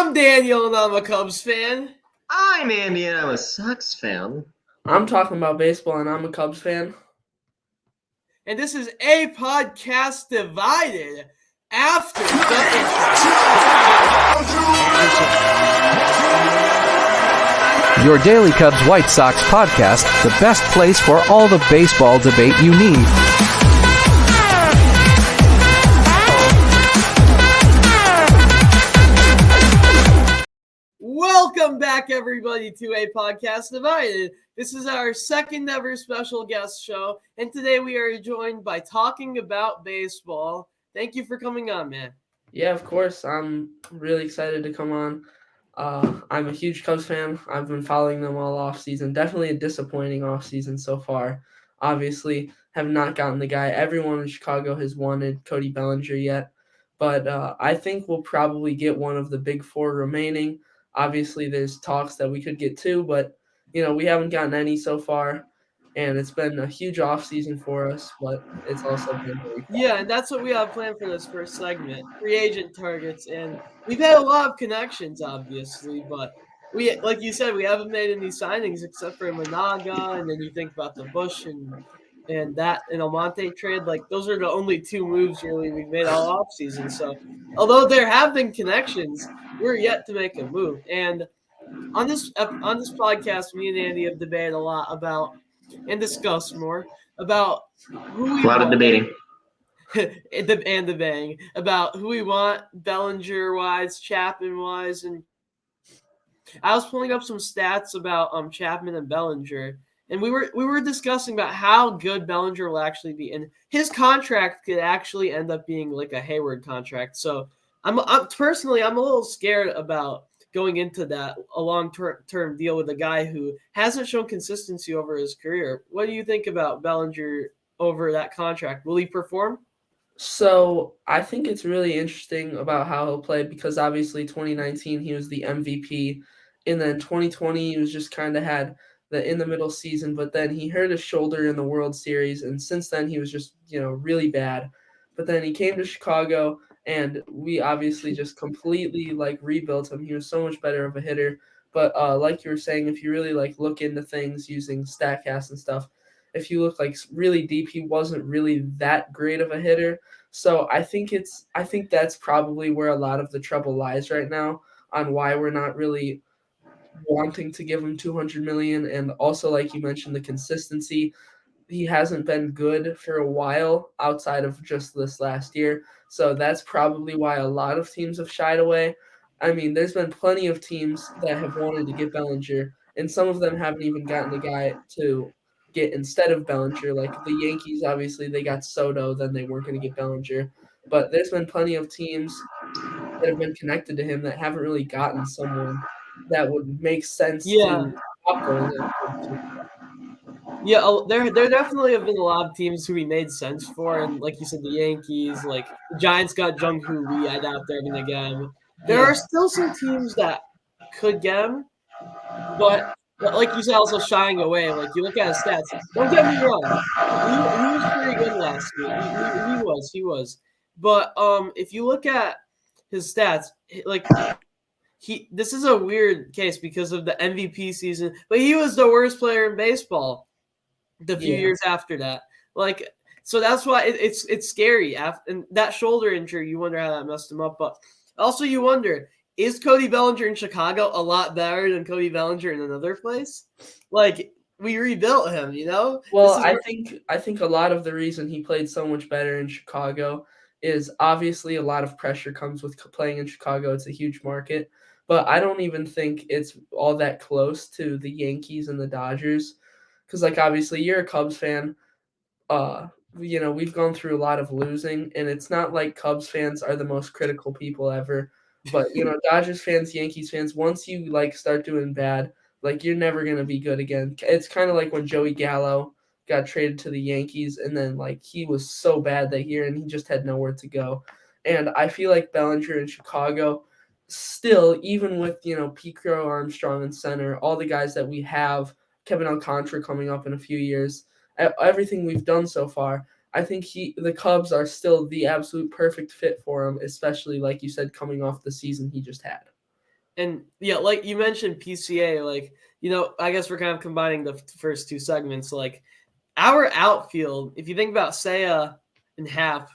I'm Daniel and I'm a Cubs fan. I'm Andy and I'm a Sox fan. I'm talking about baseball and I'm a Cubs fan. And this is a podcast divided after the intro. Your Daily Cubs White Sox podcast, the best place for all the baseball debate you need. Welcome back, everybody, to a podcast divided. This is our second ever special guest show, and today we are joined by Talking About Baseball. Thank you for coming on, man. Yeah, of course. I'm really excited to come on. I'm a huge Cubs fan. I've been following them all offseason. Definitely a disappointing offseason so far. Obviously, have not gotten the guy everyone in Chicago has wanted, Cody Bellinger, yet. But I think we'll probably get one of the big four remaining. Obviously, there's talks that we could get two, but, we haven't gotten any so far. And it's been a huge offseason for us, but it's also been really fun. Yeah, and that's what we have planned for this first segment, free agent targets. And we've had a lot of connections, obviously, but we, like you said, we haven't made any signings except for Managa, and then you think about the Bush and that and Almonte trade. Like, those are the only two moves, really, we've made all offseason. So, although there have been connections, we're yet to make a move. And on this podcast, me and Andy have debated a lot about and discussed more about who we A lot of debating. and the bang about who we want Bellinger wise, Chapman wise, and I was pulling up some stats about Chapman and Bellinger, and we were discussing about how good Bellinger will actually be, and his contract could actually end up being like a Hayward contract. So I'm personally a little scared about going into that a long-term deal with a guy who hasn't shown consistency over his career. What do you think about Bellinger over that contract? Will he perform? So I think it's really interesting about how he'll play because obviously 2019 he was the MVP, and then 2020 he was just kind of had the in the middle season, but then he hurt his shoulder in the World Series, and since then he was just really bad. But then he came to Chicago, and we obviously just completely rebuilt him. He was so much better of a hitter. But like you were saying, if you really look into things using Statcast and stuff, if you look really deep, he wasn't really that great of a hitter. So I think that's probably where a lot of the trouble lies right now on why we're not really wanting to give him $200 million. And also, like you mentioned, the consistency. He hasn't been good for a while outside of just this last year. So that's probably why a lot of teams have shied away. I mean, there's been plenty of teams that have wanted to get Bellinger, and some of them haven't even gotten the guy to get instead of Bellinger. Like the Yankees, obviously, they got Soto, then they weren't going to get Bellinger. But there's been plenty of teams that have been connected to him that haven't really gotten someone that would make sense to stop going into. Yeah, there definitely have been a lot of teams who he made sense for, and like you said, the Yankees, like the Giants got Jung Hoo Lee. I doubt they're gonna get him. There are still some teams that could get him, but like you said, also shying away. Like you look at his stats. Don't get me wrong, he was pretty good last year. He was. But if you look at his stats, this is a weird case because of the MVP season, but he was the worst player in baseball the few years after that. So that's why it's scary. And that shoulder injury, you wonder how that messed him up. But also you wonder, is Cody Bellinger in Chicago a lot better than Cody Bellinger in another place? We rebuilt him, Well, I think a lot of the reason he played so much better in Chicago is obviously a lot of pressure comes with playing in Chicago. It's a huge market. But I don't even think it's all that close to the Yankees and the Dodgers. Because, obviously, you're a Cubs fan. We've gone through a lot of losing, and it's not like Cubs fans are the most critical people ever. But, Dodgers fans, Yankees fans, once you, start doing bad, you're never going to be good again. It's kind of like when Joey Gallo got traded to the Yankees, and then, he was so bad that year, and he just had nowhere to go. And I feel like Bellinger in Chicago, still, even with, Pete Crow Armstrong in center, all the guys that we have, Kevin Alcantara coming up in a few years, everything we've done so far, I think the Cubs are still the absolute perfect fit for him, especially, like you said, coming off the season he just had. And yeah, like you mentioned PCA, like, I guess we're kind of combining the first two segments. Like our outfield, if you think about Seiya and Hap,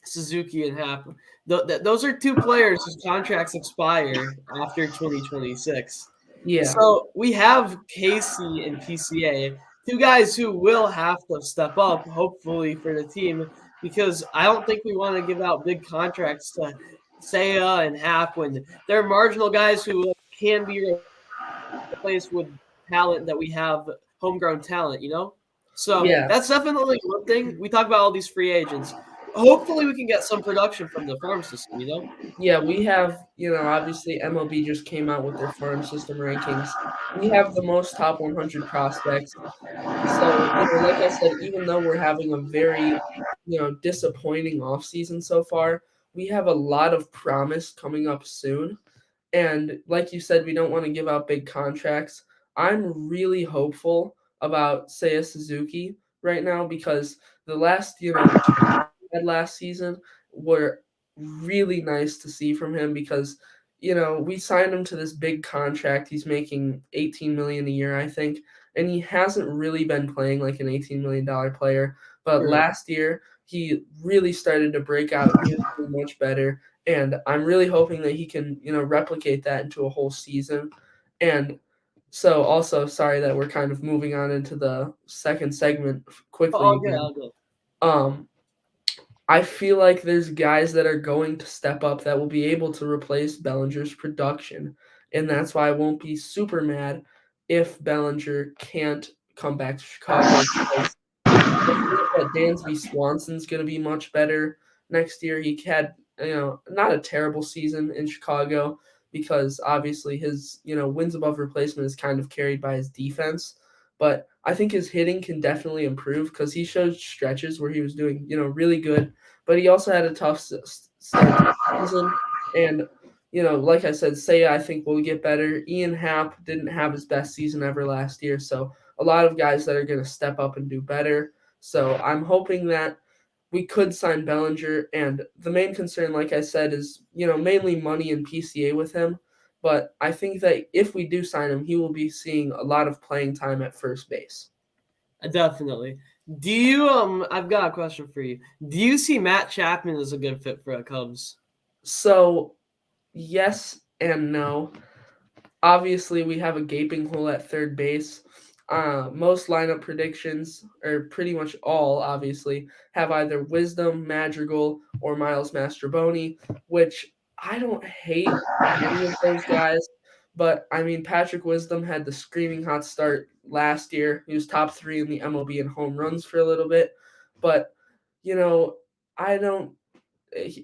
Suzuki and Hap, those are two players whose contracts expire after 2026. Yeah. So we have Casey and PCA, two guys who will have to step up, hopefully, for the team, because I don't think we want to give out big contracts to Seiya and Hap when they're marginal guys who can be replaced with talent that we have, homegrown talent. So Yeah. that's definitely one thing. We talk about all these free agents. Hopefully, we can get some production from the farm system. Yeah, we have, obviously MLB just came out with their farm system rankings. We have the most top 100 prospects. So, like I said, even though we're having a very, disappointing offseason so far, we have a lot of promise coming up soon. And like you said, we don't want to give out big contracts. I'm really hopeful about Seiya Suzuki right now because the last, had last season were really nice to see from him because we signed him to this big contract. He's making 18 million a year, I think, and he hasn't really been playing like an 18 million dollar player. But Right. last year he really started to break out. He was doing much better, and I'm really hoping that he can replicate that into a whole season. And so, also sorry that we're kind of moving on into the second segment quickly All good, again. all good. I feel like there's guys that are going to step up that will be able to replace Bellinger's production. And that's why I won't be super mad if Bellinger can't come back to Chicago. Because I think that Dansby Swanson's going to be much better next year. He had, not a terrible season in Chicago because obviously his, wins above replacement is kind of carried by his defense. But I think his hitting can definitely improve because he showed stretches where he was doing, really good. But he also had a tough start to the season. And, like I said, Seiya, I think will get better. Ian Happ didn't have his best season ever last year. So a lot of guys that are going to step up and do better. So I'm hoping that we could sign Bellinger. And the main concern, like I said, is, mainly money and PCA with him. But I think that if we do sign him, he will be seeing a lot of playing time at first base. Definitely. Do you I've got a question for you. Do you see Matt Chapman as a good fit for the Cubs? So, yes and no. Obviously, we have a gaping hole at third base. Most lineup predictions, or pretty much all, obviously, have either Wisdom, Madrigal, or Miles Mastroboni, which I don't hate any of those guys. But, I mean, Patrick Wisdom had the screaming hot start last year. He was top 3 in the MLB in home runs for a little bit. But, I don't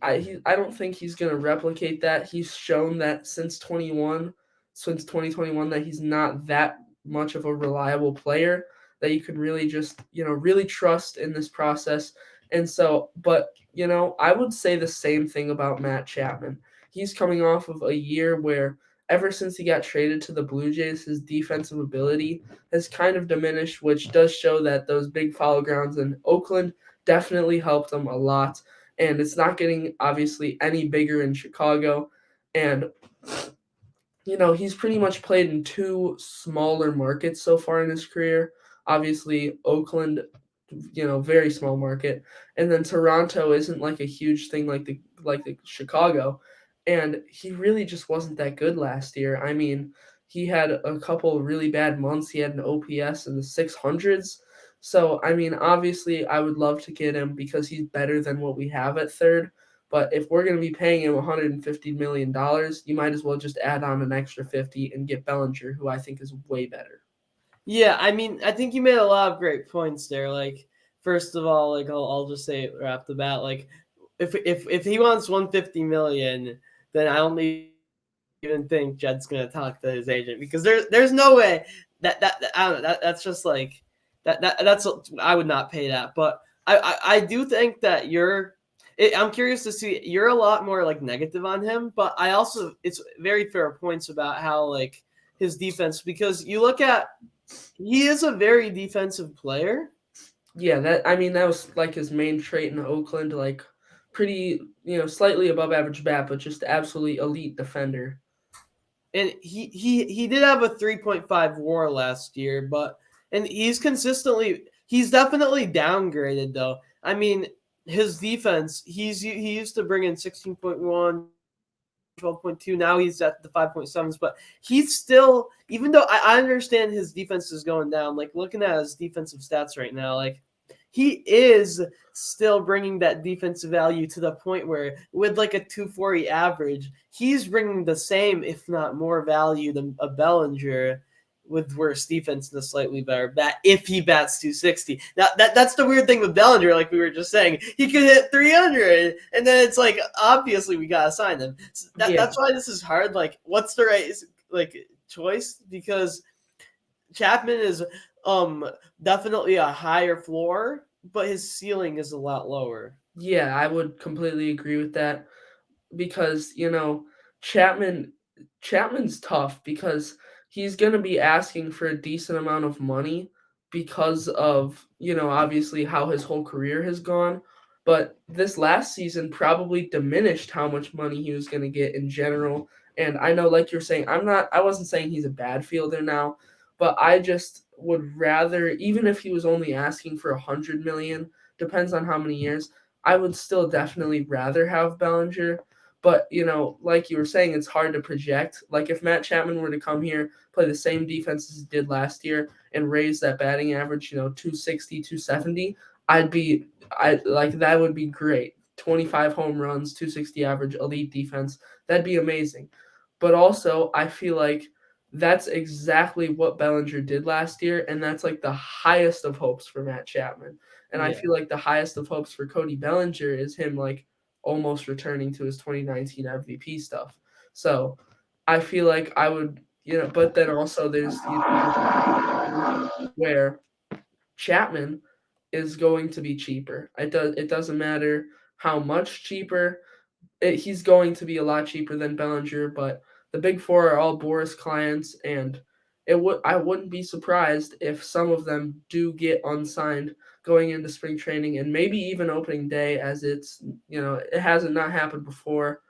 I don't think he's going to replicate that. He's shown that since 2021 that he's not that much of a reliable player that you can really just, really trust in this process. And so, but, I would say the same thing about Matt Chapman. He's coming off of a year where ever since he got traded to the Blue Jays, his defensive ability has kind of diminished, which does show that those big follow grounds in Oakland definitely helped him a lot. And it's not getting obviously any bigger in Chicago. And he's pretty much played in 2 smaller markets so far in his career. Obviously, Oakland, very small market, and then Toronto isn't like a huge thing like the Chicago. And he really just wasn't that good last year. I mean, he had a couple really bad months. He had an OPS in the 600s. So, I mean, obviously, I would love to get him because he's better than what we have at third. But if we're going to be paying him $150 million, you might as well just add on an extra 50 and get Bellinger, who I think is way better. Yeah, I mean, I think you made a lot of great points there. Like, first of all, like I'll just say it right off the bat, like if he wants 150 million, then I don't even think Jed's gonna talk to his agent because there's no way that I don't know, that's just like that's I would not pay that. But I do think that I'm curious to see, you're a lot more like negative on him, but I also, it's very fair points about how like his defense, because you look at, he is a very defensive player. Yeah, that was like his main trait in Oakland, like pretty, slightly above average bat, but just absolutely elite defender. And he did have a 3.5 WAR last year, and he's definitely downgraded though. I mean, his defense, he used to bring in 16.1, 12.2. Now he's at the 5.7s, but he's still, even though I understand his defense is going down, like looking at his defensive stats right now, like he is still bringing that defensive value to the point where with like a 240 average, he's bringing the same, if not more value than a Bellinger with worse defense and a slightly better bat if he bats 260. Now that's the weird thing with Bellinger, like we were just saying. He could hit 300, and then it's like obviously we gotta sign him. So that's why this is hard. Like, what's the right choice? Because Chapman is definitely a higher floor, but his ceiling is a lot lower. Yeah, I would completely agree with that because Chapman's tough because he's going to be asking for a decent amount of money because of, obviously how his whole career has gone. But this last season probably diminished how much money he was going to get in general. And I know, like you're saying, I wasn't saying he's a bad fielder now, but I just would rather, even if he was only asking for $100 million, depends on how many years, I would still definitely rather have Bellinger. But, like you were saying, it's hard to project. Like if Matt Chapman were to come here, play the same defense as he did last year and raise that batting average, 260, 270, that would be great. 25 home runs, 260 average, elite defense. That'd be amazing. But also, I feel like that's exactly what Bellinger did last year, and that's like the highest of hopes for Matt Chapman. And I feel like the highest of hopes for Cody Bellinger is him like almost returning to his 2019 MVP stuff. So I feel like I would, but then also there's where Chapman is going to be cheaper. It doesn't matter how much cheaper. He's going to be a lot cheaper than Bellinger, but the big four are all Boris clients, and I wouldn't be surprised if some of them do get unsigned going into spring training and maybe even opening day, as it's, it hasn't not happened before.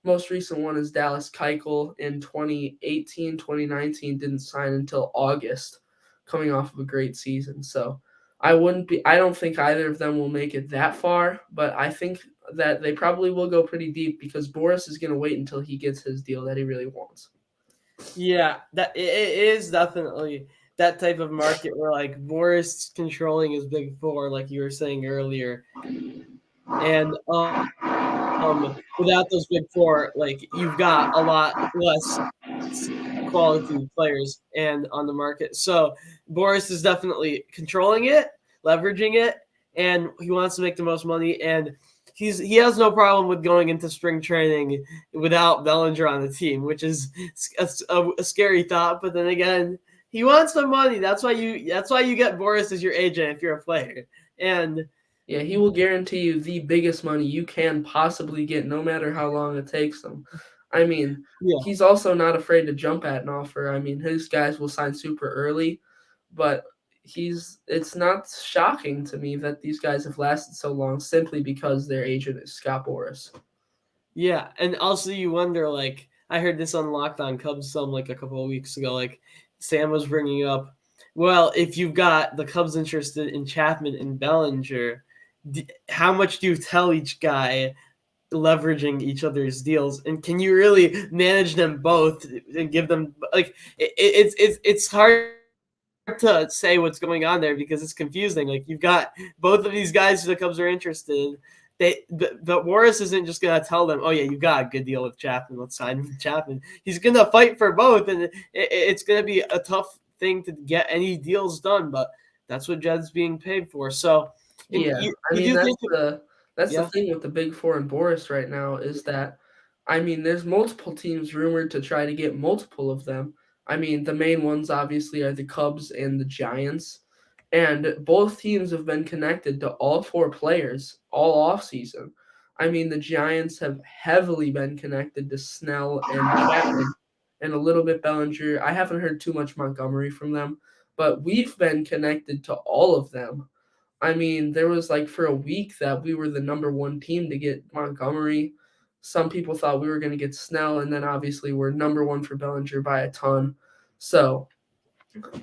Most recent one is Dallas Keuchel in 2018, 2019, didn't sign until August, coming off of a great season. So I don't think either of them will make it that far, but I think that they probably will go pretty deep because Boris is going to wait until he gets his deal that he really wants. Yeah, that it is definitely that type of market where like Boris controlling his big four, like you were saying earlier, and without those big four, like you've got a lot less quality players and on the market. So Boris is definitely controlling it, leveraging it, and he wants to make the most money. And he has no problem with going into spring training without Bellinger on the team, which is a scary thought. But then again, he wants the money. That's why you get Boris as your agent if you're a player. And yeah, he will guarantee you the biggest money you can possibly get, no matter how long it takes them. I mean, He's also not afraid to jump at an offer. I mean, his guys will sign super early, but it's not shocking to me that these guys have lasted so long simply because their agent is Scott Boras. Yeah, and also you wonder, like, I heard this on Locked On Cubs like a couple of weeks ago, like Sam was bringing up, well, if you've got the Cubs interested in Chapman and Bellinger, how much do you tell each guy leveraging each other's deals, and can you really manage them both and give them like it's hard to say what's going on there because it's confusing. Like you've got both of these guys who the Cubs are interested in. But Boras isn't just gonna tell them, "Oh yeah, you got a good deal with Chapman. Let's sign with Chapman." He's gonna fight for both, and it's gonna be a tough thing to get any deals done. But that's what Jed's being paid for. So yeah, that's the thing with the big four and Boras right now is that, I mean, there's multiple teams rumored to try to get multiple of them. I mean, the main ones obviously are the Cubs and the Giants, and both teams have been connected to all four players all offseason. I mean, the Giants have heavily been connected to Snell and Chapman and a little bit Bellinger. I haven't heard too much Montgomery from them, but we've been connected to all of them. I mean, there was like for a week that we were the number one team to get Montgomery. some people thought we were going to get Snell, and then obviously we're number one for Bellinger by a ton. So,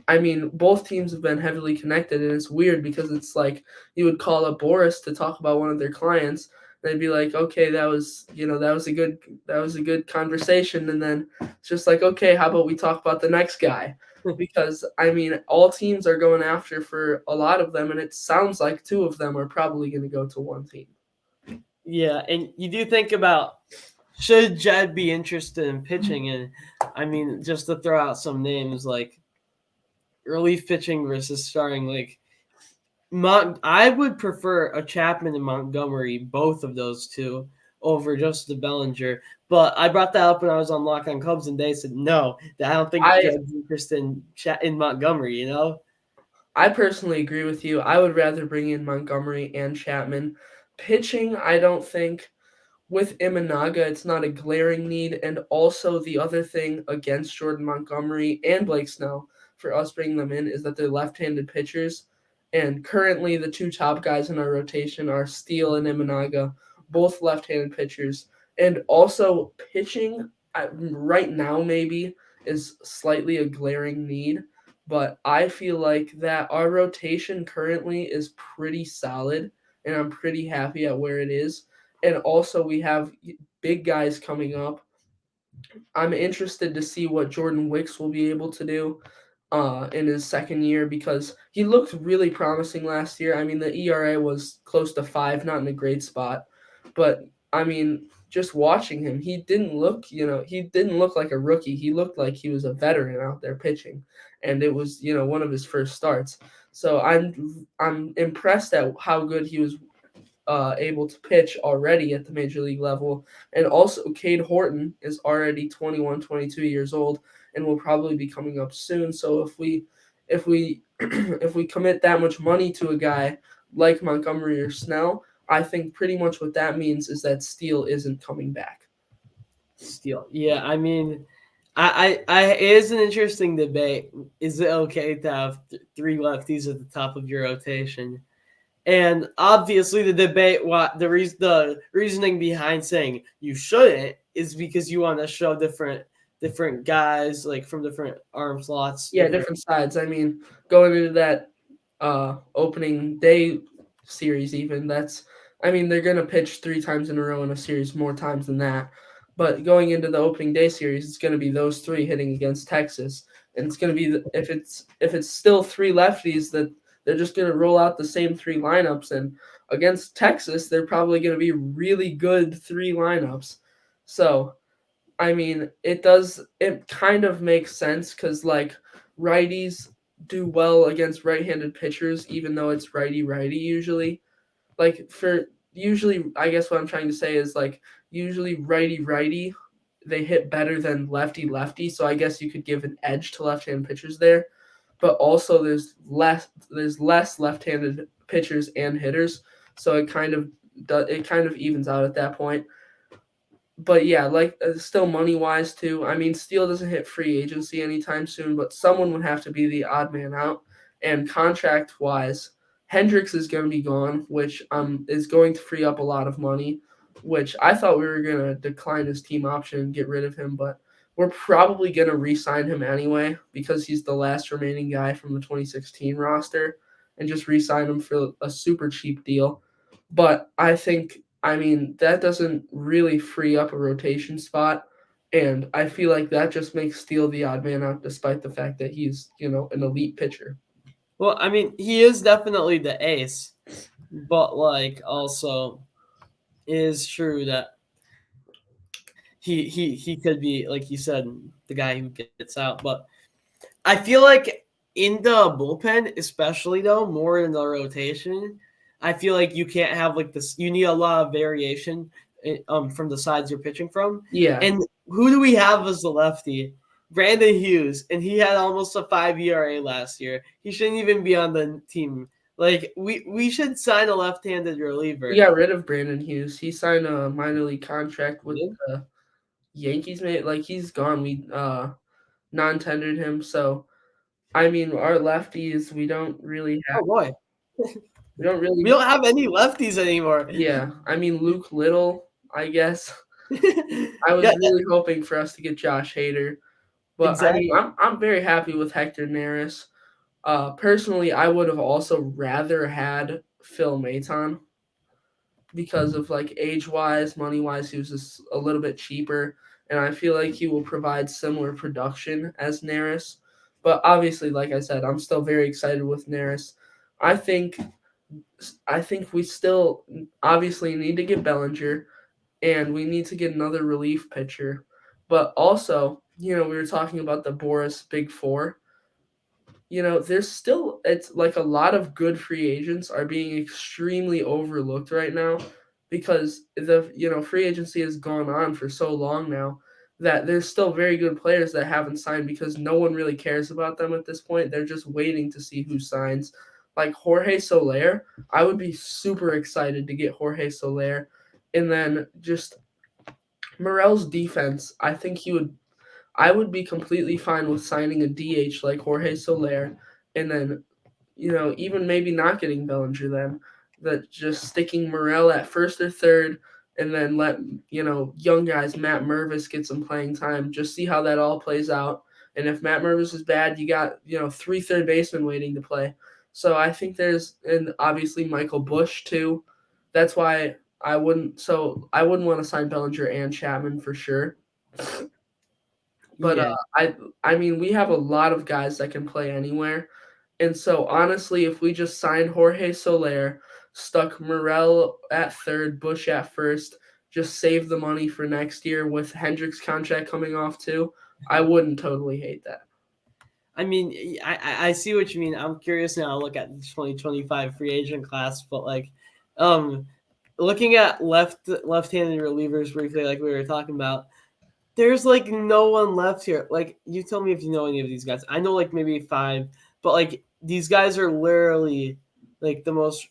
I mean, both teams have been heavily connected, and it's weird because it's like you would call up Boris to talk about one of their clients. They'd be like, okay, that was a good conversation, and then it's just like, okay, how about we talk about the next guy? Because I mean, all teams are going after for a lot of them, and it sounds like two of them are probably going to go to one team. Yeah, and you do think about, should Jed be interested in pitching? And I mean, just to throw out some names, like relief pitching versus starting, like I would prefer a Chapman and Montgomery, both of those two, over just the Bellinger. But I brought that up when I was on Lock on Cubs, and they said no, that I don't think Jed's interested in Montgomery. You know, I personally agree with you. I would rather bring in Montgomery and Chapman. Pitching, I don't think. With Imanaga, it's not a glaring need. And also the other thing against Jordan Montgomery and Blake Snell for us bringing them in is that they're left-handed pitchers. And currently the two top guys in our rotation are Steele and Imanaga, both left-handed pitchers. And also pitching right now maybe is slightly a glaring need. But I feel like that our rotation currently is pretty solid, and I'm pretty happy at where it is. And also we have big guys coming up. I'm interested to see what Jordan Wicks will be able to do in his second year, because he looked really promising last year. I mean, the ERA was close to 5, not in a great spot. But, I mean, just watching him, he didn't look like a rookie. He looked like he was a veteran out there pitching. And it was, one of his first starts. So I'm impressed at how good he was able to pitch already at the major league level. And also Cade Horton is already 21, 22 years old and will probably be coming up soon. So if we if we commit that much money to a guy like Montgomery or Snell, I think pretty much what that means is that Steele isn't coming back. Steele. Yeah, I mean, I it is an interesting debate. Is it okay to have three lefties at the top of your rotation? And obviously, the debate, the reasoning behind saying you shouldn't is because you want to show different guys, like from different arm slots. Yeah, different sides. I mean, going into that opening day series, even they're gonna pitch 3 times in a row in a series, more times than that. But going into the opening day series, it's gonna be those 3 hitting against Texas, and it's gonna be if it's still 3 lefties that. They're just going to roll out the same 3 lineups. And against Texas, they're probably going to be really good 3 lineups. So, I mean, it kind of makes sense because, like, righties do well against right-handed pitchers, even though it's righty-righty usually. I guess what I'm trying to say is, like, usually righty-righty, they hit better than lefty-lefty. So I guess you could give an edge to left-handed pitchers there. But also there's less left-handed pitchers and hitters, so it kind of evens out at that point. But yeah, like still money-wise too. I mean, Steele doesn't hit free agency anytime soon, but someone would have to be the odd man out. And contract-wise, Hendricks is going to be gone, which is going to free up a lot of money, which I thought we were going to decline his team option and get rid of him, but we're probably going to re-sign him anyway because he's the last remaining guy from the 2016 roster and just re-sign him for a super cheap deal. But that doesn't really free up a rotation spot. And I feel like that just makes Steele the odd man out despite the fact that he's, an elite pitcher. Well, I mean, he is definitely the ace, but like also it is true that he could be, like you said, the guy who gets out. But I feel like in the bullpen, especially though, more in the rotation, I feel like you can't have like this. You need a lot of variation from the sides you're pitching from. Yeah. And who do we have as the lefty? Brandon Hughes, and he had almost a 5 ERA last year. He shouldn't even be on the team. Like, we should sign a left-handed reliever. We got rid of Brandon Hughes. He signed a minor league contract with the Yankees. Like, he's gone. We non-tendered him. So, I mean, our lefties, we don't really have. Oh, boy. We don't have any lefties anymore. Yeah. I mean, Luke Little, I guess. I was Yeah, really hoping for us to get Josh Hader, but exactly. I'm very happy with Hector Neris. Personally, I would have also rather had Phil Maton because of like age wise, money wise, he was just a little bit cheaper, and I feel like he will provide similar production as Neris. But obviously, like I said, I'm still very excited with Neris. I think I think we still obviously need to get Bellinger and we need to get another relief pitcher. But also, we were talking about the Boris Big Four. There's still it's like a lot of good free agents are being extremely overlooked right now because the free agency has gone on for so long now that there's still very good players that haven't signed because no one really cares about them at this point. They're just waiting to see who signs. Like Jorge Soler, I would be super excited to get Jorge Soler. And then just Morel's defense, I would be completely fine with signing a DH like Jorge Soler and then, even maybe not getting Bellinger then, that just sticking Morel at first or third and then let, young guys, Matt Mervis get some playing time, just see how that all plays out. And if Matt Mervis is bad, you got, 3 third basemen waiting to play. So I think and obviously Michael Bush too. That's why I wouldn't want to sign Bellinger and Chapman for sure. But Yeah. I mean, we have a lot of guys that can play anywhere. And so honestly, if we just signed Jorge Soler, stuck Morel at third, Bush at first, just save the money for next year with Hendricks' contract coming off too, I wouldn't totally hate that. I mean, I see what you mean. I'm curious now to look at the 2025 free agent class, but like, looking at left-handed relievers briefly, like we were talking about, there's like no one left here. Like, you tell me if you know any of these guys. I know like maybe 5, but like these guys are literally like the most.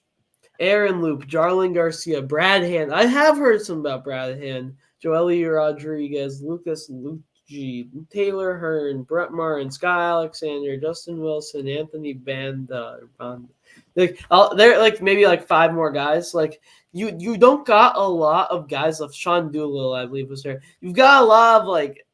Aaron Loop, Jarlin Garcia, Brad Hand. I have heard some about Brad Hand. Joely Rodriguez, Lucas Lucci, Taylor Hearn, Brett Martin, Sky Alexander, Justin Wilson, Anthony Banda. They're like maybe like 5 more guys. Like you don't got a lot of guys left. Sean Doolittle, I believe, was there. You've got a lot of like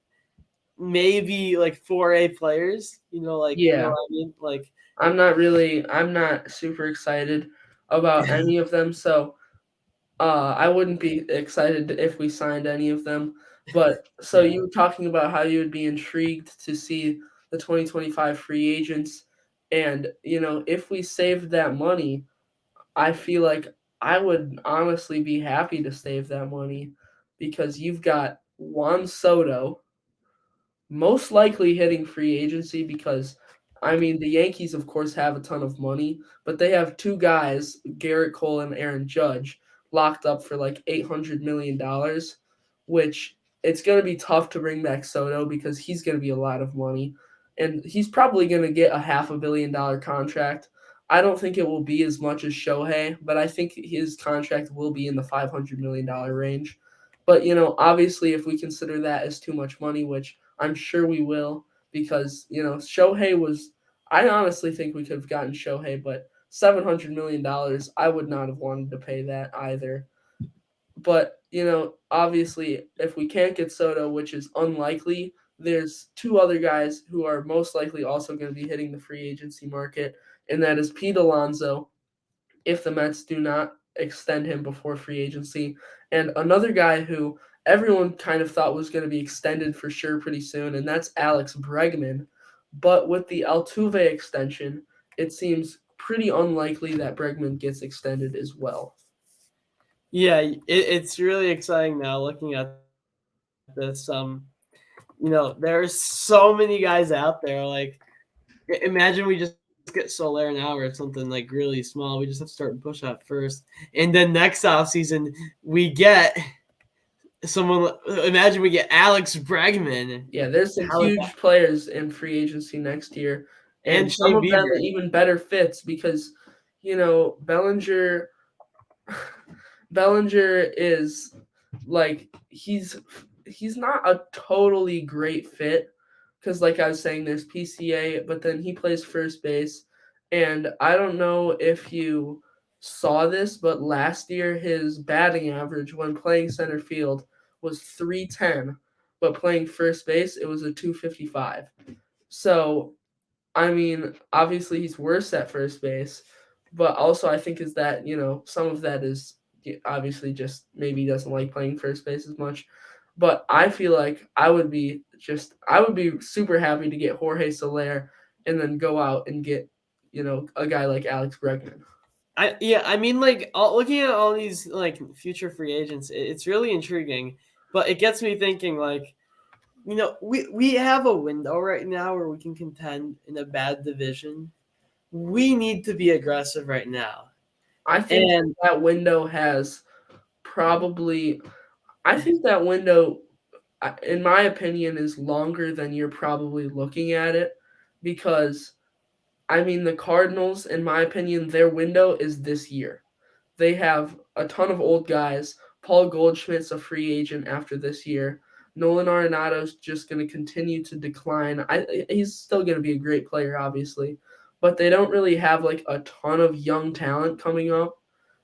maybe like 4A players. You know what I mean? Like I'm not super excited about any of them. So I wouldn't be excited if we signed any of them. But so you were talking about how you would be intrigued to see the 2025 free agents. And, if we saved that money, I feel like I would honestly be happy to save that money because you've got Juan Soto most likely hitting free agency because I mean the Yankees of course have a ton of money, but they have 2 guys, Garrett Cole and Aaron Judge, locked up for like $800 million, which it's going to be tough to bring back Soto because he's going to be a lot of money and he's probably going to get a $500 million contract. I don't think it will be as much as Shohei, but I think his contract will be in the $500 million range. But obviously if we consider that as too much money, which I'm sure we will because, Shohei was – I honestly think we could have gotten Shohei, but $700 million, I would not have wanted to pay that either. But, obviously, if we can't get Soto, which is unlikely, there's 2 other guys who are most likely also going to be hitting the free agency market, and that is Pete Alonso, if the Mets do not extend him before free agency, and another guy who – everyone kind of thought was going to be extended for sure pretty soon, and that's Alex Bregman. But with the Altuve extension, it seems pretty unlikely that Bregman gets extended as well. Yeah, it's really exciting now looking at this. There's so many guys out there. Like, imagine we just get Soler now or something like really small. We just have to start push up first, and then next offseason we get someone. Imagine we get Alex Bregman. Yeah, there's some huge players in free agency next year, and some of them are even better fits because, Bellinger is like he's not a totally great fit because, like I was saying, there's PCA, but then he plays first base, and I don't know if you saw this, but last year his batting average when playing center field was 310, but playing first base, it was a 255. So, I mean, obviously he's worse at first base, but also I think is that, some of that is obviously just maybe he doesn't like playing first base as much. But I feel like I would be super happy to get Jorge Soler and then go out and get, a guy like Alex Bregman. I mean, like looking at all these like future free agents, it's really intriguing. But it gets me thinking, like, we have a window right now where we can contend in a bad division. We need to be aggressive right now. I think that window has probably. I think that window, in my opinion, is longer than you're probably looking at it, because, I mean, the Cardinals, in my opinion, their window is this year. They have a ton of old guys. Paul Goldschmidt's a free agent after this year. Nolan Arenado's just going to continue to decline. He's still going to be a great player, obviously, but they don't really have like a ton of young talent coming up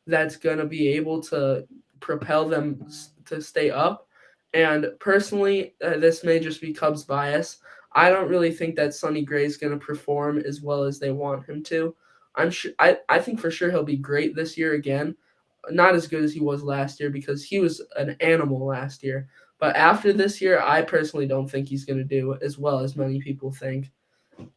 that's going to be able to propel them to stay up. And personally, this may just be Cubs bias. I don't really think that Sonny Gray is going to perform as well as they want him to. I think for sure he'll be great this year again. Not as good as he was last year because he was an animal last year. But after this year, I personally don't think he's going to do as well as many people think.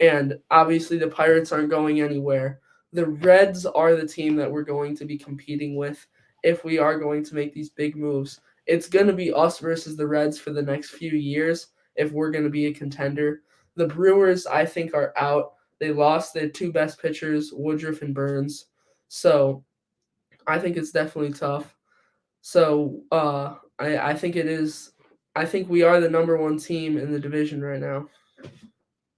And obviously the Pirates aren't going anywhere. The Reds are the team that we're going to be competing with if we are going to make these big moves. It's going to be us versus the Reds for the next few years if we're going to be a contender. The Brewers, I think, are out. They lost their two best pitchers, Woodruff and Burns. So I think it's definitely tough. So I think it is. I think we are the number one team in the division right now.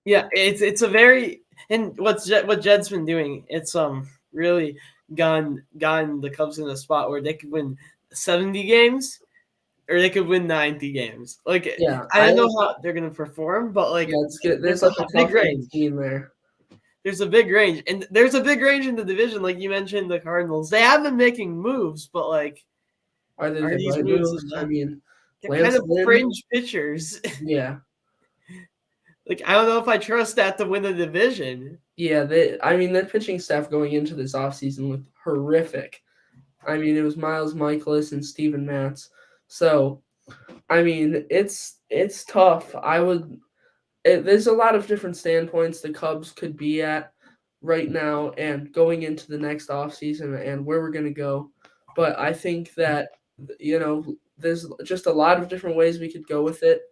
Yeah, it's a very and what Jed's been doing. It's really gotten the Cubs in a spot where they could win 70 games or they could win 90 games. Like, Yeah, I don't know how they're gonna perform, but like, it's good. There's a like a big big range. team there. There's a big range, and there's a big range in the division. Like you mentioned, the Cardinals. They have been making moves, but like, Are they are the these right moves moves? enough? I mean, They're Lance kind of Lynn? fringe pitchers. Yeah. Like, I don't know if I trust that to win the division. Yeah, their pitching staff going into this offseason looked horrific. I mean, it was Miles Michaelis and Steven Matz. So, I mean, it's tough. There's a lot of different standpoints the Cubs could be at right now and going into the next offseason and where we're going to go. But I think that, there's just a lot of different ways we could go with it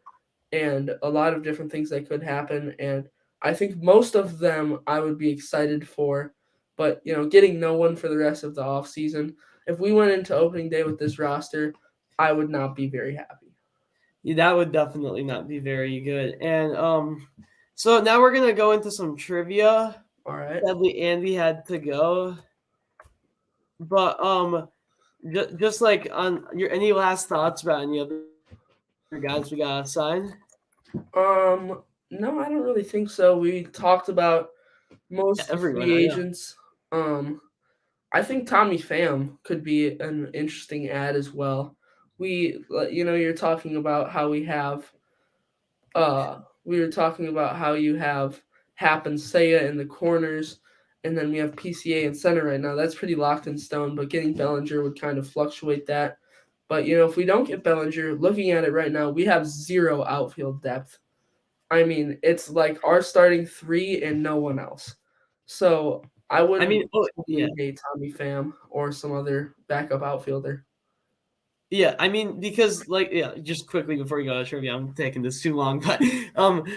and a lot of different things that could happen. And I think most of them I would be excited for. But, getting no one for the rest of the offseason, if we went into opening day with this roster, I would not be very happy. Yeah, that would definitely not be very good. And so now we're gonna go into some trivia. All right. Sadly, Andy had to go. But just like on your any last thoughts about any other guys we got assigned? No, I don't really think so. We talked about most Everyone, free yeah. agents. I think Tommy Pham could be an interesting ad as well. You're talking about how we were talking about how you have Happ and Seiya in the corners, and then we have PCA in center right now. That's pretty locked in stone, but getting Bellinger would kind of fluctuate that. But, if we don't get Bellinger, looking at it right now, we have zero outfield depth. I mean, it's like our starting three and no one else. So I wouldn't pay Tommy Pham or some other backup outfielder. Yeah, I mean, because just quickly before we go to trivia, I'm taking this too long, but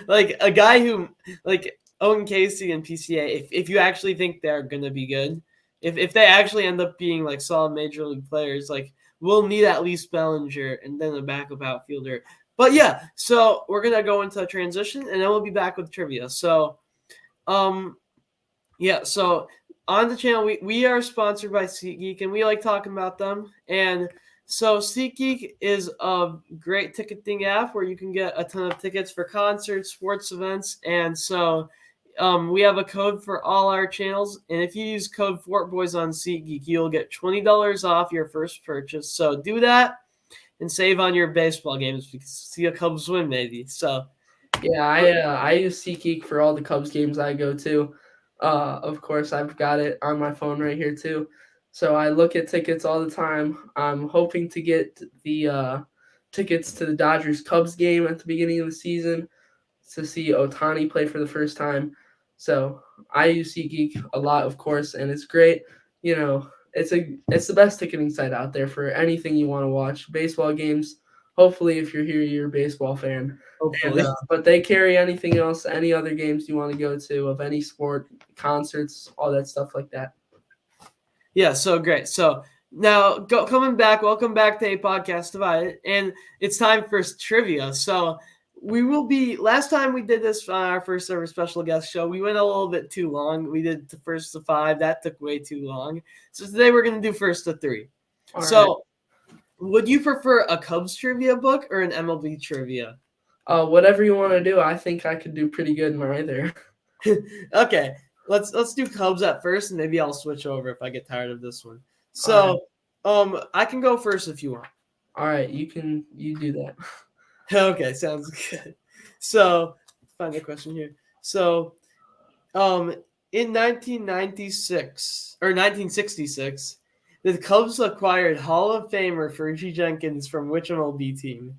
like a guy who like Owen Casey and PCA, if you actually think they're gonna be good, if they actually end up being like solid major league players, like we'll need at least Bellinger and then a backup outfielder. But yeah, so we're gonna go into a transition and then we'll be back with trivia. So so on the channel we are sponsored by SeatGeek and we like talking about them. And so SeatGeek is a great ticketing app where you can get a ton of tickets for concerts, sports events, and so we have a code for all our channels, and if you use code FortBoys on SeatGeek, you'll get $20 off your first purchase. So do that, and save on your baseball games because see a Cubs win maybe. So Yeah, I use SeatGeek for all the Cubs games I go to. Of course, I've got it on my phone right here too. So I look at tickets all the time. I'm hoping to get the tickets to the Dodgers Cubs game at the beginning of the season to see Ohtani play for the first time. So I use SeatGeek a lot, of course, and it's great. You know, it's the best ticketing site out there for anything you want to watch. Baseball games. Hopefully, if you're here, you're a baseball fan. hopefully. But they carry anything else, any other games you want to go to of any sport, concerts, all that stuff like that. Yeah, so great. So now coming back, welcome back to a podcast divided, and it's time for trivia. So we will be. Last time we did this on our first ever special guest show, we went a little bit too long. We did the first to 5. That took way too long. So today we're gonna do first to 3. All So, would you prefer a Cubs trivia book or an MLB trivia? Whatever you want to do, I think I could do pretty good in either. Okay, let's do Cubs at first, and maybe I'll switch over if I get tired of this one. So, I can go first if you want. All right, you do that. Okay, sounds good. So, find the question here. So, in 1996 or 1966, the Cubs acquired Hall of Famer Fergie Jenkins from which MLB team?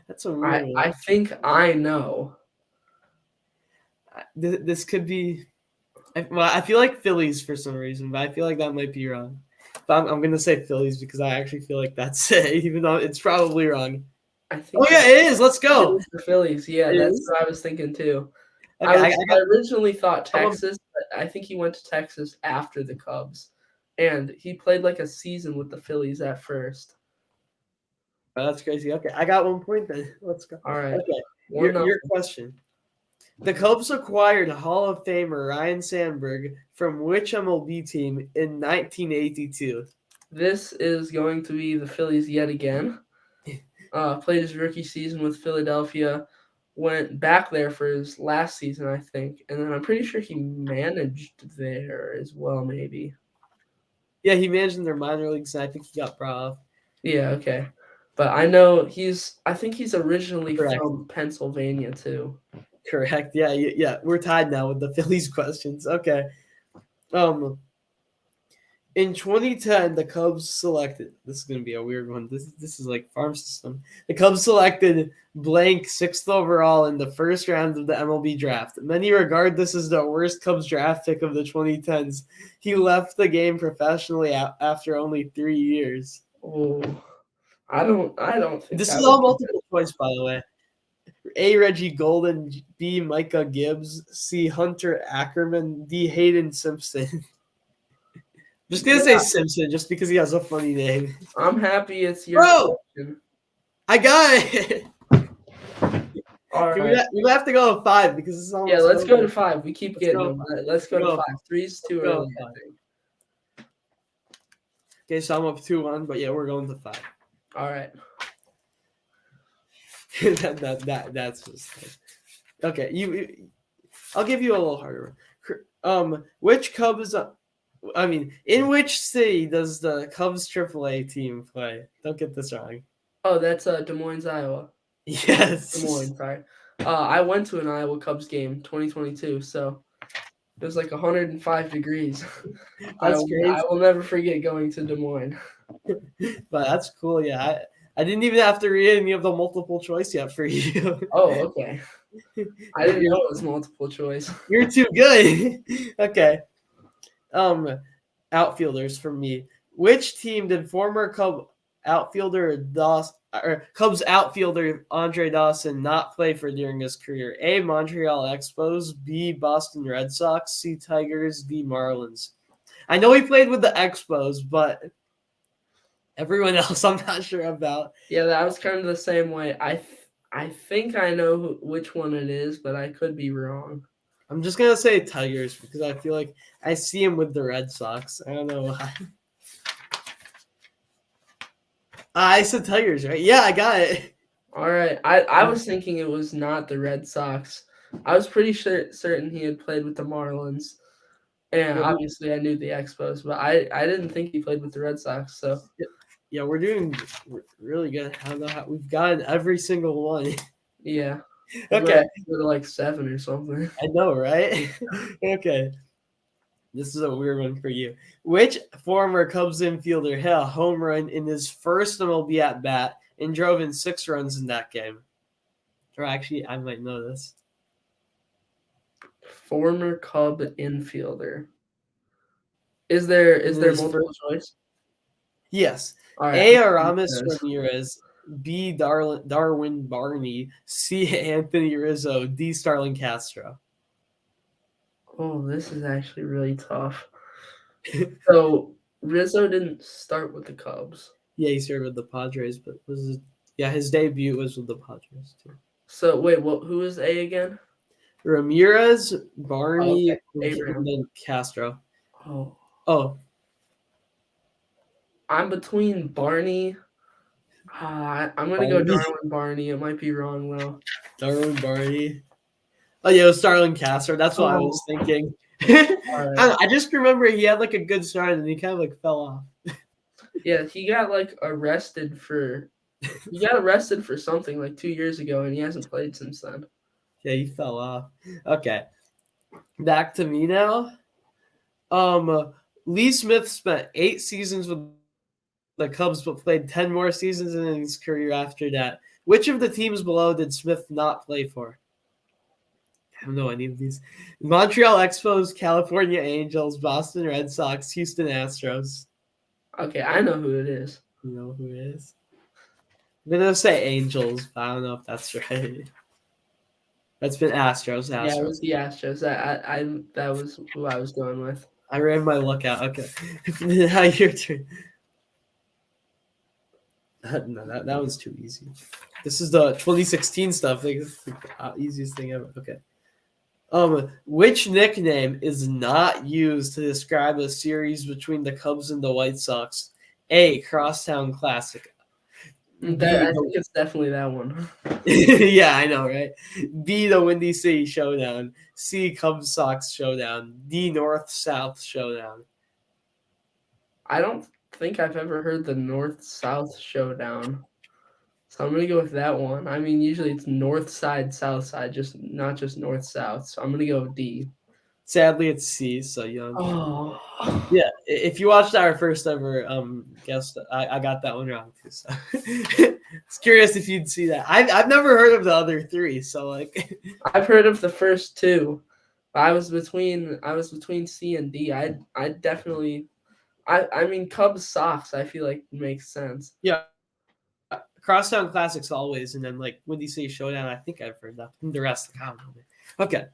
That's a weird one. I think I know. This could be. I feel like Phillies for some reason, but I feel like that might be wrong. But I'm gonna say Phillies because I actually feel like that's it, even though it's probably wrong. I think Oh yeah, it is. Let's go. It is the Phillies. Yeah, It that's is? what I was thinking too. Okay, I originally thought Texas, but I think he went to Texas after the Cubs, and he played like a season with the Phillies at first. Oh, that's crazy. Okay, I got 1 point then. Let's go. All right. Okay, One your question. The Cubs acquired Hall of Famer Ryan Sandberg from which MLB team in 1982? This is going to be the Phillies yet again. Played his rookie season with Philadelphia, went back there for his last season, I think, and then I'm pretty sure he managed there as well, maybe. Yeah, he managed in their minor leagues, and I think he got brought up. Yeah, okay. But I know I think he's originally Correct. from Pennsylvania too. Correct. Yeah. We're tied now with the Phillies questions. Okay. In 2010, the Cubs selected. This is gonna be a weird one. This is like farm system. The Cubs selected blank 6th overall in the first round of the MLB draft. Many regard this as the worst Cubs draft pick of the 2010s. He left the game professionally after only 3 years. Oh, I don't think This I is would all do multiple choice, by the way. A. Reggie Golden, B. Micah Gibbs, C. Hunter Ackerman, D. Hayden Simpson. Just gonna say Simpson just because he has a funny name. that. I'm happy it's your Bro! question. I got it. All right. We have to go to 5 because this is almost Yeah, let's go over. to 5. We keep Let's getting go them. Let's go to Go. 5. 3's too Go. early, I think. Okay, so I'm up 2-1, but yeah, we're going to 5. All right. That's just okay. I'll give you a little harder one. Which Cubs? In which city does the Cubs AAA team play? Don't get this wrong. Oh, that's Des Moines, Iowa. Yes. Des Moines, sorry. I went to an Iowa Cubs game 2022, so it was like 105 degrees. That's crazy. I will never forget going to Des Moines. But that's cool. Yeah, I didn't even have to read any of the multiple choice yet for you. Oh, okay. I didn't know it was multiple choice. You're too good. Okay. Outfielders for me. Which team did former Cubs outfielder Andre Dawson not play for during his career? A. Montreal Expos, B. Boston Red Sox, C. Tigers, D. Marlins. I know he played with the Expos, but everyone else I'm not sure about. Yeah, that was kind of the same way. I think I know which one it is, but I could be wrong. I'm just gonna say Tigers because I feel like I see him with the Red Sox. I don't know why. I said Tigers, right? Yeah, I got it. All right. I was thinking it was not the Red Sox. I was pretty certain he had played with the Marlins. And obviously I knew the Expos, but I didn't think he played with the Red Sox. So Yeah, we're doing really good. I don't know how we've gotten every single one. Yeah. Okay, We're like 7 or something. I know, right? Okay. This is a weird one for you. Which former Cubs infielder hit a home run in his first MLB at bat and drove in 6 runs in that game? Or actually, I might know this. Former Cub infielder. Is there his multiple choice? Yes. All right. A. Aramis Yes. Ramirez. B. Darwin Barney. C. Anthony Rizzo. D. Starlin Castro. Oh, this is actually really tough. So Rizzo didn't start with the Cubs. Yeah, he started with the Padres, but his debut was with the Padres too. So wait, who is A again? Ramirez, Barney, okay. Abraham. and then Castro. Oh, I'm between Barney. I'm gonna go Barney. Darwin Barney. It might be wrong though. Darwin Barney. Oh yeah, it was Starlin Castro. That's what I was thinking. Right. I just remember he had like a good start and he kind of like fell off. Yeah, he got arrested for something like 2 years ago, and he hasn't played since then. Yeah, he fell off. Okay, back to me now. Lee Smith spent 8 seasons with the Cubs, but played 10 more seasons in his career after that. Which of the teams below did Smith not play for? I don't know any of these. Montreal Expos, California Angels, Boston Red Sox, Houston Astros. Okay, I know who it is. You know who it is? I'm going to say Angels, but I don't know if that's right. That's been Astros. Yeah, it was the Astros. That was who I was going with. I ran my luck out. Okay. Now your turn. No, that was too easy. This is the 2016 stuff. Like, this is the easiest thing ever. Okay. Which nickname is not used to describe a series between the Cubs and the White Sox? A. Crosstown Classic. I think it's definitely that one. Yeah, I know, right? B. The Windy City Showdown. C. Cubs Sox Showdown. D. North South Showdown. I don't think I've ever heard the North South Showdown. So I'm gonna go with that one. I mean, usually it's North Side, South Side, not just North South. So I'm gonna go with D. Sadly, it's C. So young. Oh, yeah. If you watched our first ever guest, I got that one wrong too. So it's curious if you'd see that. I've never heard of the other 3. So like, I've heard of the first 2. I was between C and D. I definitely. I mean, Cubs Sox. I feel like makes sense. Yeah. Crosstown Classics always, and then like Windy City Showdown. I think I've heard that. And the rest, I don't know. Okay.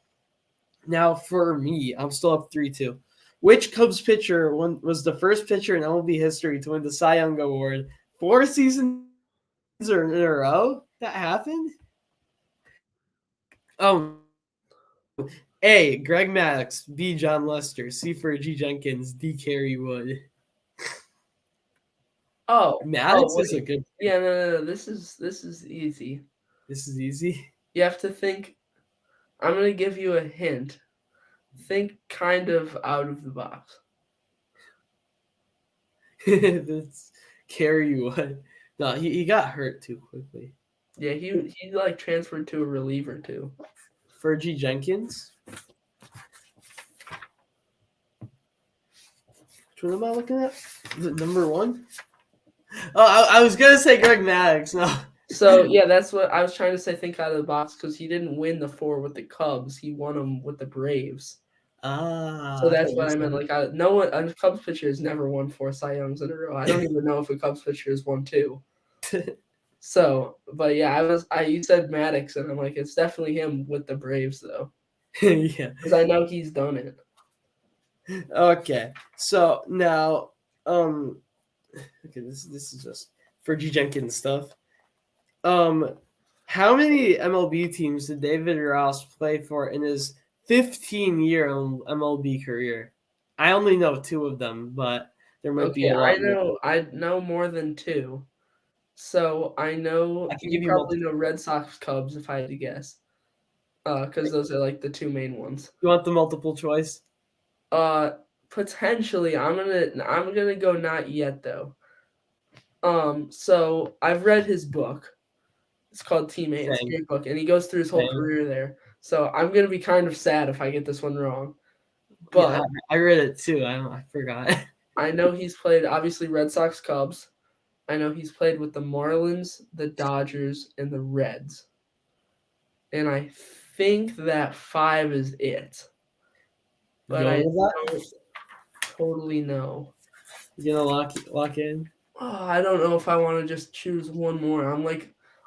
Now for me, I'm still up 3-2. Which Cubs pitcher was the first pitcher in MLB history to win the Cy Young Award 4 seasons in a row? That happened? A. Greg Maddux. B. John Lester. C. Fergie Jenkins. D. Kerry Wood. Oh, Maddux is a good. Yeah, no. This is easy. This is easy. You have to think. I'm gonna give you a hint. Think kind of out of the box. That's Kerry Wood. No, he got hurt too quickly. Yeah, he like transferred to a reliever too. Fergie Jenkins. Which one am I looking at? Is it number 1? Oh, I was gonna say Greg Maddux. No. So yeah, that's what I was trying to say. Think out of the box because he didn't win the 4 with the Cubs. He won them with the Braves. So that's what I meant. Like, no one, a Cubs pitcher has never won 4 Cy Youngs in a row. I don't even know if a Cubs pitcher has won 2. So, but yeah, you said Maddux, and I'm like, it's definitely him with the Braves though. Yeah, because I know he's done it. Okay, so now, okay, this is just Fergie Jenkins stuff. How many MLB teams did David Ross play for in his 15-year MLB career? I only know 2 of them, but there might be a lot. I know more than 2. So I know you probably know Red Sox, Cubs, if I had to guess. Because those are like the 2 main ones. You want the multiple choice? Potentially. I'm gonna go not yet though. So I've read his book. It's called Teammate. It's a Same. great book, and he goes through his whole Same. career there. So I'm gonna be kind of sad if I get this one wrong. Yeah, But I read it too. I forgot. I know he's played obviously Red Sox, Cubs. I know he's played with the Marlins, the Dodgers, and the Reds. And I think that 5 is it. But I Going with that? don't totally know. You gonna lock in? Oh, I don't know if I want to just choose one more.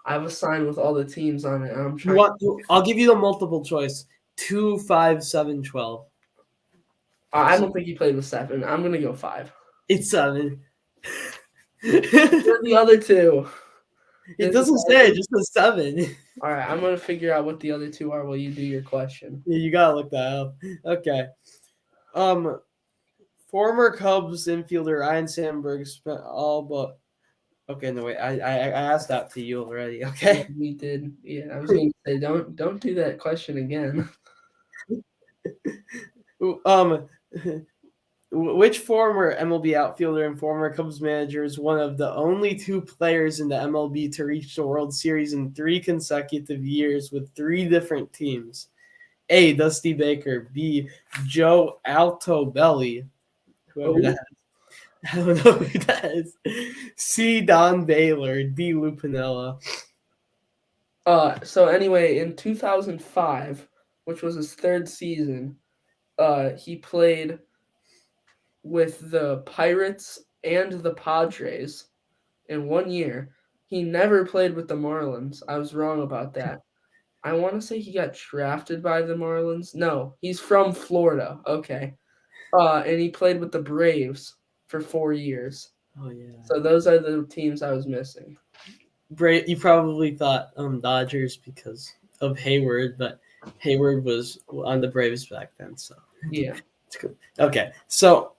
I have a sign with all the teams on it. And I'm You trying. want? I'll give you the multiple choice. 2, 5, 7, 12. I don't think he played with 7. I'm gonna go 5. It's 7. What are the other 2? It doesn't say. It just says 7. All right, I'm gonna figure out what the other 2 are while you do your question. Yeah, you gotta look that up. Okay. Former Cubs infielder Ryan Sandberg spent all but. Okay, no wait. I asked that to you already. Okay. Yeah, we did. Yeah, I was gonna say don't do that question again. Which former MLB outfielder and former Cubs manager is one of the only 2 players in the MLB to reach the World Series in 3 consecutive years with 3 different teams? A. Dusty Baker. B. Joe Altobelli. Whoever that is. I don't know who that is. C. Don Baylor. D. Lou Piniella. So anyway, in 2005, which was his 3rd season, he played with the Pirates and the Padres in 1 year. He never played with the Marlins. I was wrong about that. I want to say he got drafted by the Marlins. No, he's from Florida. Okay. And he played with the Braves for 4 years. Oh yeah. So those are the teams I was missing. You probably thought Dodgers because of Hayward, but Hayward was on the Braves back then. So Yeah. it's cool. Okay, so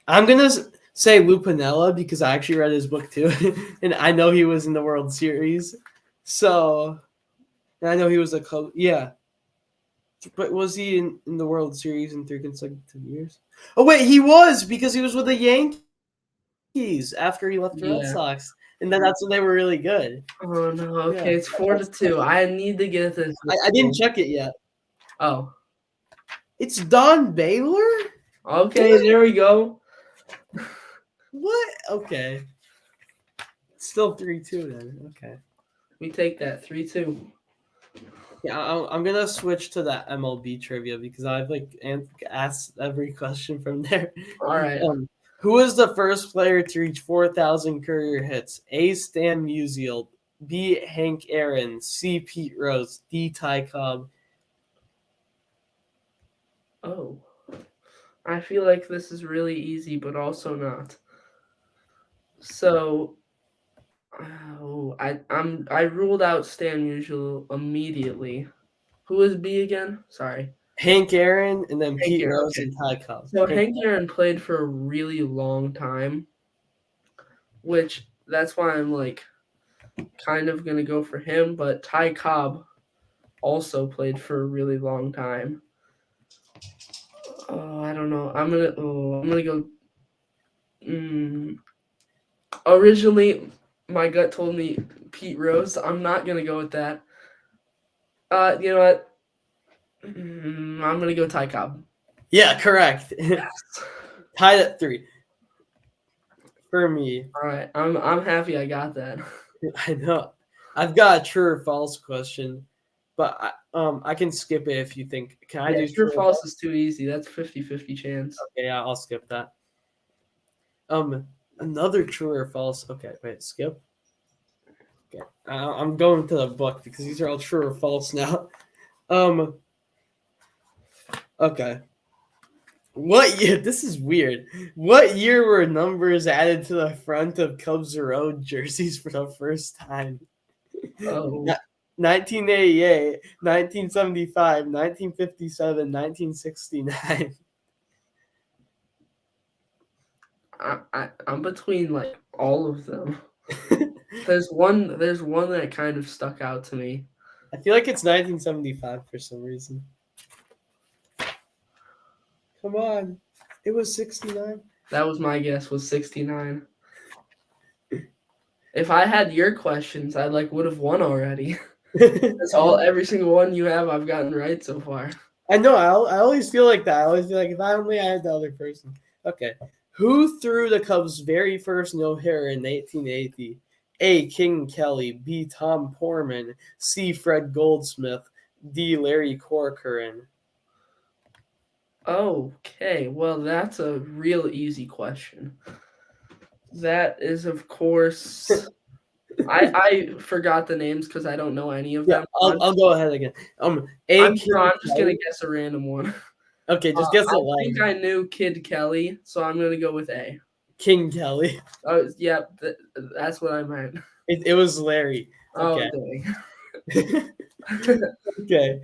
I'm gonna say Lou Piniella because I actually read his book too, and I know he was in the World Series. So, and I know he was a Cub. Yeah, but was he in the World Series in 3 consecutive years? Oh wait, he was because he was with the Yankees after he left the Red Yeah. Sox, and then that's when they were really good. Oh no. Okay, Yeah. it's 4-2. I need to get this. I didn't check it yet. Oh. It's Don Baylor? Okay, there we go. What? Okay. Still 3-2 then. Okay. We take that 3-2. Yeah, I'm gonna switch to that MLB trivia because I've asked every question from there. All right. Who was the first player to reach 4,000 career hits? A. Stan Musial, B. Hank Aaron, C. Pete Rose, D. Ty Cobb. Oh. I feel like this is really easy, but also not. So, I ruled out Stan Musial immediately. Who is B again? Sorry. Hank Aaron and then Hank Pete Aaron, Rose okay. and Ty Cobb. So Hank Aaron played for a really long time, which that's why I'm kind of gonna go for him. But Ty Cobb also played for a really long time. Oh, I don't know. I'm gonna go. Originally, my gut told me Pete Rose. I'm not gonna go with that. You know what? I'm gonna go Ty Cobb. Yeah, correct. Yes. Tied at 3. For me. All right. I'm happy I got that. I know. I've got a true or false question, but I can skip it if you think. Can I do True or false is too easy. That's 50-50 chance. Okay, yeah, I'll skip that. Another true or false. Okay, wait, skip. Okay, I'm going to the book because these are all true or false now. Okay. What year? This is weird. What year were numbers added to the front of Cubs road jerseys for the first time? Oh. 1988, 1975, 1957, 1969. I'm between all of them. There's one that kind of stuck out to me. I feel like it's 1975 for some reason. Come on. It was 69. That was my guess, was 69. If I had your questions, I would have won already. That's every single one you have, I've gotten right so far. I know. I always feel like that. I always feel like if I only had the other person. Okay. Who threw the Cubs' very first no-hitter in 1880? A. King Kelly, B. Tom Poorman, C. Fred Goldsmith, D. Larry Corcoran. Okay, well, that's a real easy question. That is, of course, I forgot the names because I don't know any of them. I'll go ahead again. I'm just gonna guess a random one. Okay, just guess a I line. think I knew Kid Kelly, so I'm gonna go with A. King Kelly. Oh, yeah, that's what I meant. It was Larry. Okay. Oh, dang. Okay.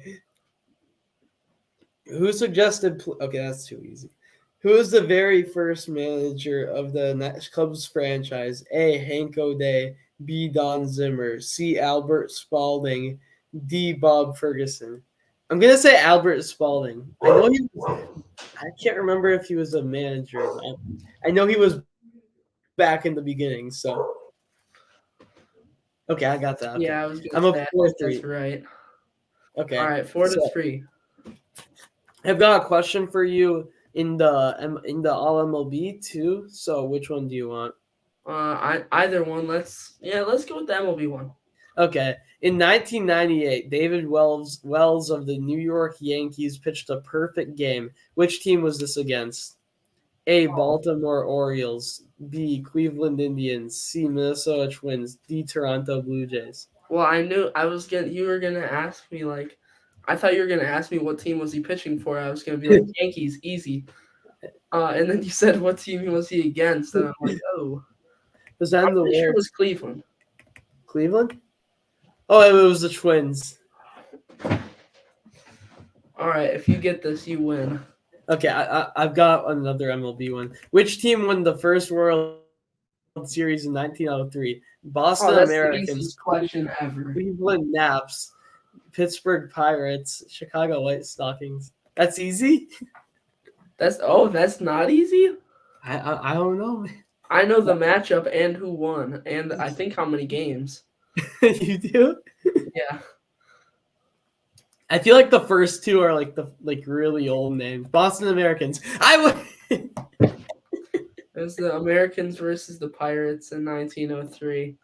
Who suggested? Okay, that's too easy. Who was the very first manager of the Cubs franchise? A. Hank O'Day, B. Don Zimmer, C. Albert Spalding, D. Bob Ferguson. I'm gonna say Albert Spalding. I can't remember if he was a manager. I know he was back in the beginning. So, okay, I got that. Okay. Yeah, I was. I'm up 4-3. That's right. Okay. All right, 4-3. I've got a question for you in the All MLB too. So, which one do you want? Either one. Let's go with the MLB one. Okay. In 1998, David Wells of the New York Yankees pitched a perfect game. Which team was this against? A. Baltimore Orioles, B. Cleveland Indians, C. Minnesota Twins, D. Toronto Blue Jays. Well, I knew you were gonna ask me I thought you were gonna ask me what team was he pitching for. I was gonna be like Yankees, easy. And then you said what team was he against, and I'm like, oh. Was that I'm pretty sure it was Cleveland. Cleveland? Oh, it was the Twins. All right, if you get this, you win. Okay, I've got another MLB one. Which team won the first World Series in 1903? Boston that's Americans. The easiest question ever. Cleveland Naps, Pittsburgh Pirates, Chicago White Stockings. That's easy? That's not easy? I don't know. I know the matchup and who won, and I think how many games. You do? Yeah. I feel like the first two are the really old names. Boston Americans. It was the Americans versus the Pirates in 1903.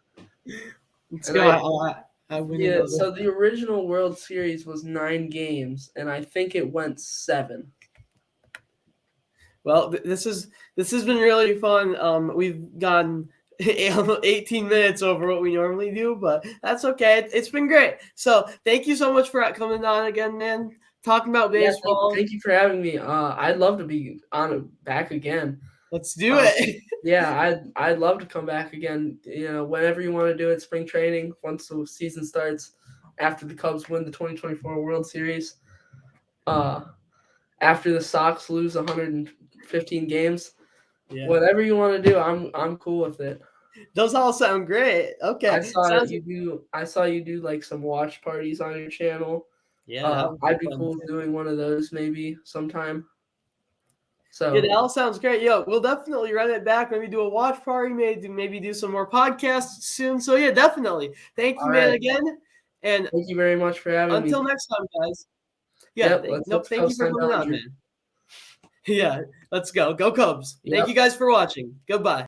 Let's go. I win. Yeah, so the original World Series was 9 games, and I think it went 7. Well, this has been really fun. We've gone 18 minutes over what we normally do, but that's okay. It's been great. So thank you so much for coming on again, man. Talking about baseball. Yeah, thank you for having me. I'd love to be back again. Let's do it. Yeah, I'd love to come back again. Whenever you want to do it, spring training, once the season starts, after the Cubs win the 2024 World Series, after the Sox lose 115 games. Yeah. Whatever you want to do, I'm cool with it. Those all sound great. Okay. I saw you do some watch parties on your channel. Yeah. I'd be cool with doing one of those maybe sometime. So it all sounds great. Yo, we'll definitely run it back. Maybe do a watch party. Maybe do some more podcasts soon. So yeah, definitely. Thank you, man, again. And thank you very much for having me. Until next time, guys. Yeah. Thank you for coming on, man. Yeah, let's go. Go Cubs. Yep. Thank you guys for watching. Goodbye.